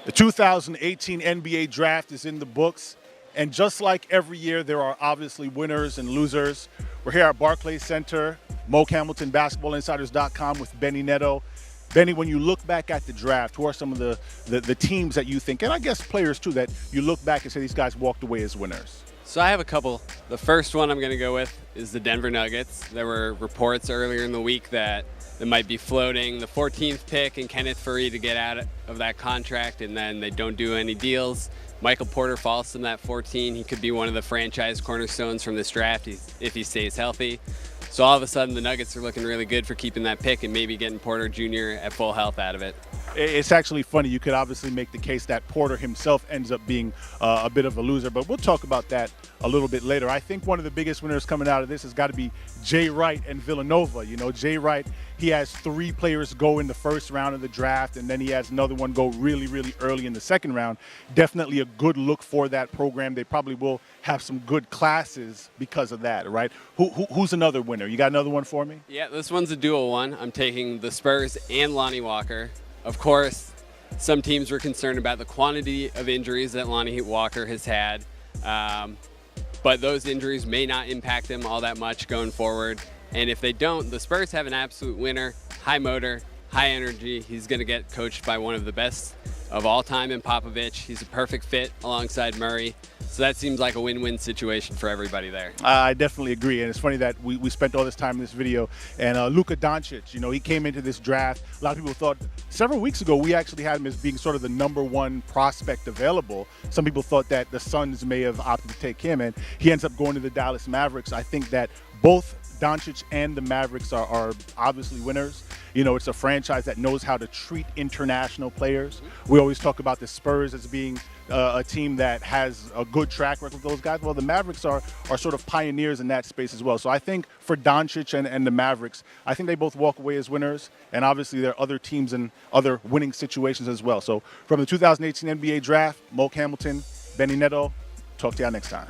The 2018 NBA draft is in the books, and just like every year, there are obviously winners and losers. We're here at Barclays Center, Moke Hamilton, BasketballInsiders.com with Benny Nadeau. Benny, when you look back at the draft, who are some of the teams that you think, and I guess players too, that you look back and say these guys walked away as winners? So I have a couple. The first one I'm going to go with is the Denver Nuggets. There were reports earlier in the week that they might be floating the 14th pick and Kenneth Faried to get out of that contract, and then they don't do any deals. Michael Porter falls to that 14. He could be one of the franchise cornerstones from this draft if he stays healthy. So all of a sudden, the Nuggets are looking really good for keeping that pick and maybe getting Porter Jr. at full health out of it. It's actually funny. You could obviously make the case that Porter himself ends up being a bit of a loser, but we'll talk about that a little bit later. I think one of the biggest winners coming out of this has got to be Jay Wright and Villanova. You know, Jay Wright, he has 3 players go in the first round of the draft, and then he has another one go really, really early in the second round. Definitely a good look for that program. They probably will have some good classes because of that, right? Who's another winner? You got another one for me? Yeah, this one's a dual one. I'm taking the Spurs and Lonnie Walker. Of course, some teams were concerned about the quantity of injuries that Lonnie Walker has had, but those injuries may not impact him all that much going forward. And if they don't, the Spurs have an absolute winner, high motor, high energy. He's going to get coached by one of the best of all time in Popovich. He's a perfect fit alongside Murray. So that seems like a win-win situation for everybody there. I definitely agree, and it's funny that we spent all this time in this video, and Luka Doncic, you know, he came into this draft. A lot of people thought, several weeks ago, we actually had him as being sort of the #1 prospect available. Some people thought that the Suns may have opted to take him, and he ends up going to the Dallas Mavericks. I think that both Doncic and the Mavericks are obviously winners. You know, it's a franchise that knows how to treat international players. We always talk about the Spurs as being a team that has a good track record with those guys. Well, the Mavericks are sort of pioneers in that space as well. So I think for Doncic and the Mavericks, I think they both walk away as winners. And obviously there are other teams in other winning situations as well. So from the 2018 NBA draft, Moke Hamilton, Benny Nadeau, talk to y'all next time.